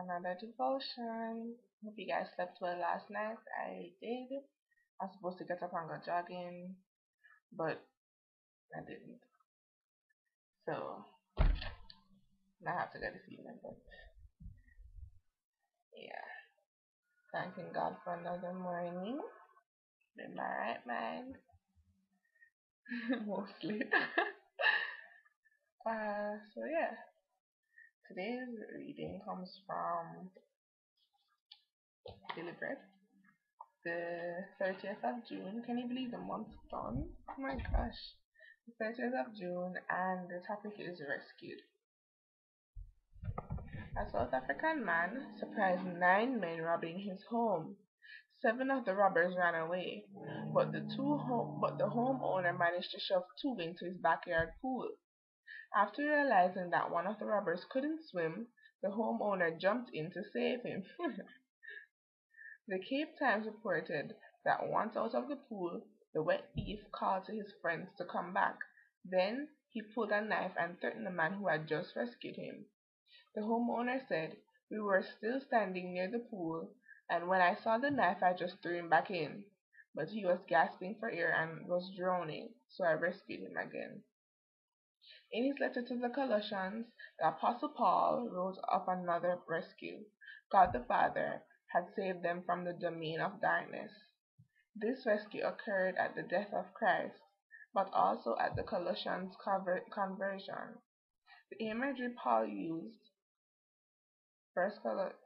another devotion. Hope you guys slept well last night. I did. I was supposed to get up and go jogging, but I didn't. So I have to go this evening. But yeah, thanking God for another morning in my right mind, mostly. So yeah, today's reading comes from Lecrae, the 30th of June. Can you believe the month's done? Oh my gosh. The 30th of June, and the topic is rescued. A South African man surprised 9 men robbing his home. 7 of the robbers ran away, but the homeowner managed to shove 2 into his backyard pool. After realizing that one of the robbers couldn't swim, the homeowner jumped in to save him. The Cape Times reported that once out of the pool, the wet thief called to his friends to come back. Then he pulled a knife and threatened the man who had just rescued him. The homeowner said, "We were still standing near the pool, and when I saw the knife I just threw him back in. But he was gasping for air and was drowning, so I rescued him again." In his letter to the Colossians, the Apostle Paul wrote of another rescue. God the Father had saved them from the domain of darkness. This rescue occurred at the death of Christ, but also at the Colossians' conversion. The imagery Paul used, First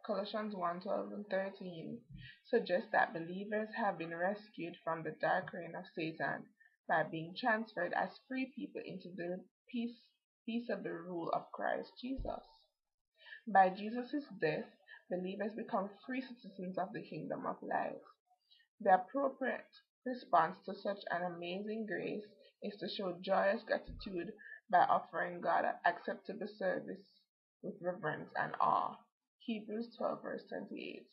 Colossians 1:12 and 13, suggests that believers have been rescued from the dark reign of Satan by being transferred as free people into the peaceable rule of Christ Jesus. By Jesus' death, believers become free citizens of the kingdom of light. The appropriate response to such an amazing grace is to show joyous gratitude by offering God acceptable service with reverence and awe. Hebrews 12 verse 28.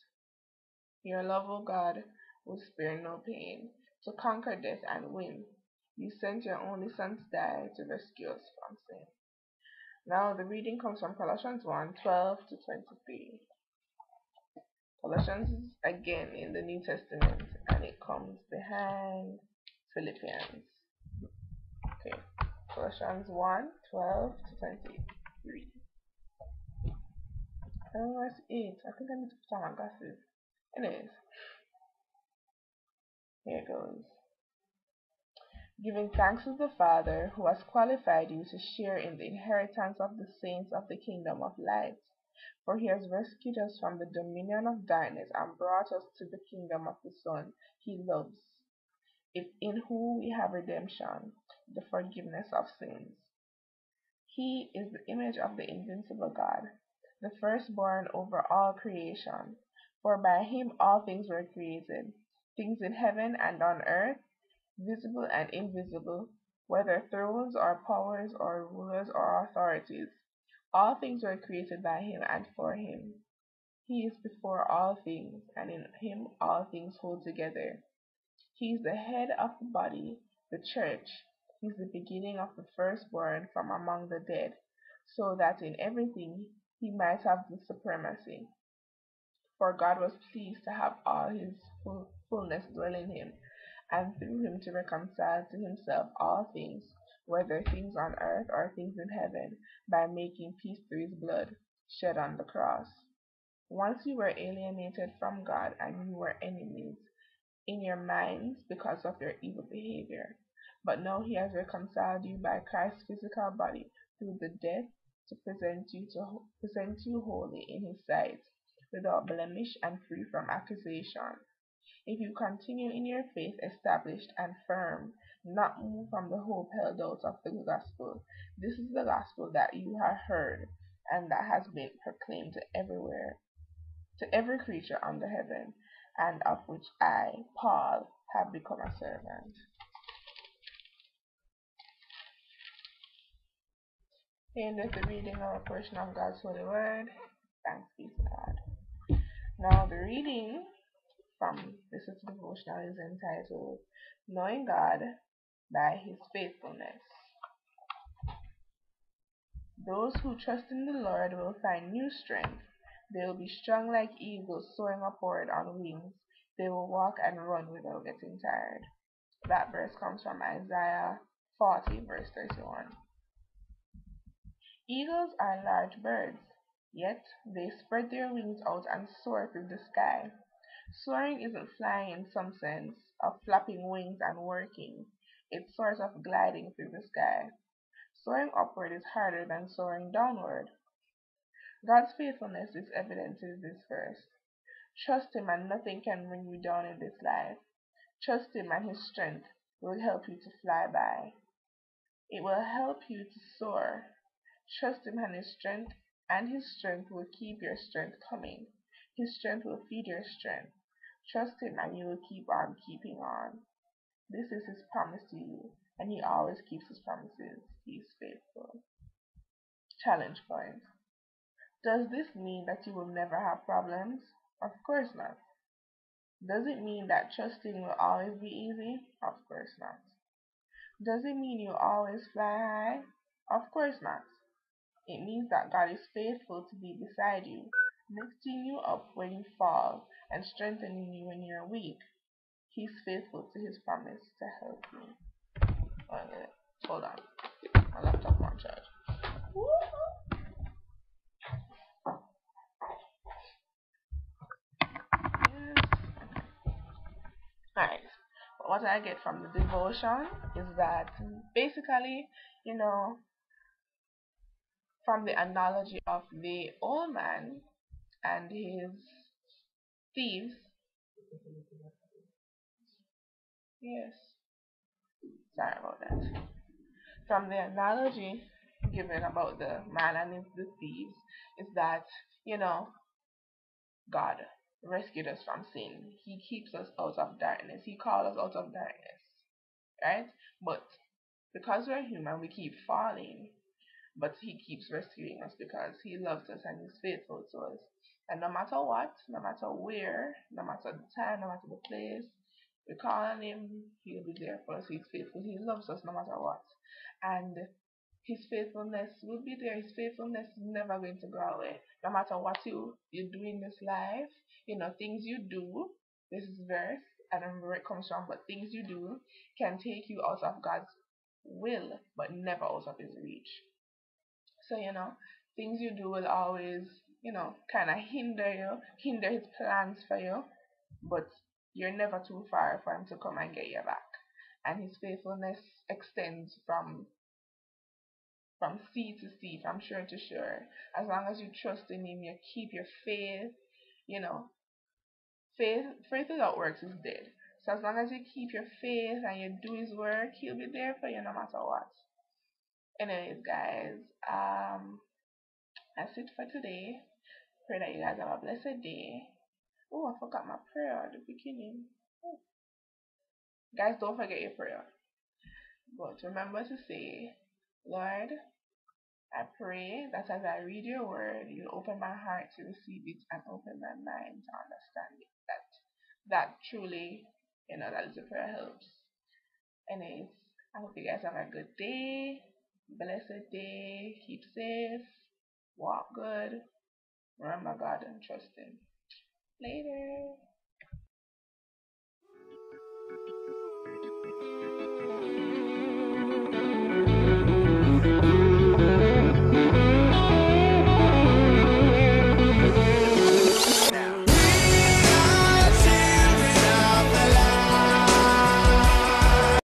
Your love, O God, will spare no pain. To conquer death and win, you sent your only Son to die to rescue us from sin. Now the reading comes from Colossians 1:12 to 23. Colossians is again in the New Testament, and it comes behind Philippians. Okay, Colossians 1:12 to 23. Verse 8. I think I need to put on my glasses. Anyways, here it goes. Giving thanks to the Father who has qualified you to share in the inheritance of the saints of the kingdom of light. For he has rescued us from the dominion of darkness and brought us to the kingdom of the Son he loves, in whom we have redemption, the forgiveness of sins. He is the image of the invincible God, the firstborn over all creation. For by him all things were created, things in heaven and on earth, visible and invisible, whether thrones or powers or rulers or authorities. All things were created by him and for him. He is before all things, and in him all things hold together. He is the head of the body, the church. He is the beginning of the firstborn from among the dead, so that in everything he might have the supremacy. For God was pleased to have all his fullness dwell in him, and through him to reconcile to himself all things, whether things on earth or things in heaven, by making peace through his blood shed on the cross. Once you were alienated from God and you were enemies in your minds because of your evil behavior. But now he has reconciled you by Christ's physical body through the death to present you holy in his sight, without blemish and free from accusation. If you continue in your faith established and firm, not moved from the hope held out of the gospel. This is the gospel that you have heard and that has been proclaimed to every creature under heaven, and of which I, Paul, have become a servant. Here is the reading of a portion of God's holy word. Thanks be to God. Now the reading from this devotional is entitled Knowing God by His Faithfulness. Those who trust in the Lord will find new strength. They will be strong like eagles soaring upward on wings. They will walk and run without getting tired. That verse comes from Isaiah 40, verse 31. Eagles are large birds, yet they spread their wings out and soar through the sky. Soaring isn't flying in some sense of flapping wings and working. It's sort of gliding through the sky. Soaring upward is harder than soaring downward. God's faithfulness is evident in this verse. Trust Him and nothing can bring you down in this life. Trust Him and His strength will help you to fly by. It will help you to soar. Trust Him and His strength will keep your strength coming. His strength will feed your strength. Trust Him and you will keep on keeping on. This is His promise to you, and He always keeps His promises. He is faithful. Challenge point. Does this mean that you will never have problems? Of course not. Does it mean that trusting will always be easy? Of course not. Does it mean you always fly high? Of course not. It means that God is faithful to be beside you, lifting you up when you fall and strengthening you when you're weak. He's faithful to His promise to help you. Okay, hold on. My laptop on charge. Yes. Alright. What I get from the devotion is that basically, you know, from the analogy of the old man and his thieves, yes, sorry about that. From the analogy given about the man and the thieves, is that, you know, God rescued us from sin. He keeps us out of darkness. He called us out of darkness, right? But because we're human, we keep falling. But He keeps rescuing us because He loves us and He's faithful to us. And no matter what, no matter where, no matter the time, no matter the place, we call on Him, He'll be there for us. He's faithful. He loves us no matter what. And His faithfulness will be there. His faithfulness is never going to go away. No matter what you do in this life, things you do, this is verse, I don't know where it comes from, but things you do can take you out of God's will, but never out of His reach. So, things you do will always, kind of hinder His plans for you, but you're never too far for Him to come and get you back. And His faithfulness extends from sea to sea, from shore to shore. As long as you trust in Him, you keep your faith, you know, faith without works is dead. So as long as you keep your faith and you do His work, He'll be there for you no matter what. Anyways, guys, that's it for today. Pray that you guys have a blessed day. Oh, I forgot my prayer at the beginning. Oh. Guys, don't forget your prayer. But remember to say, Lord, I pray that as I read your word, you open my heart to receive it and open my mind to understand it. That truly, that little prayer helps. Anyways, I hope you guys have a good day, blessed day, keep safe, walk good, remember God and trust Him. Later.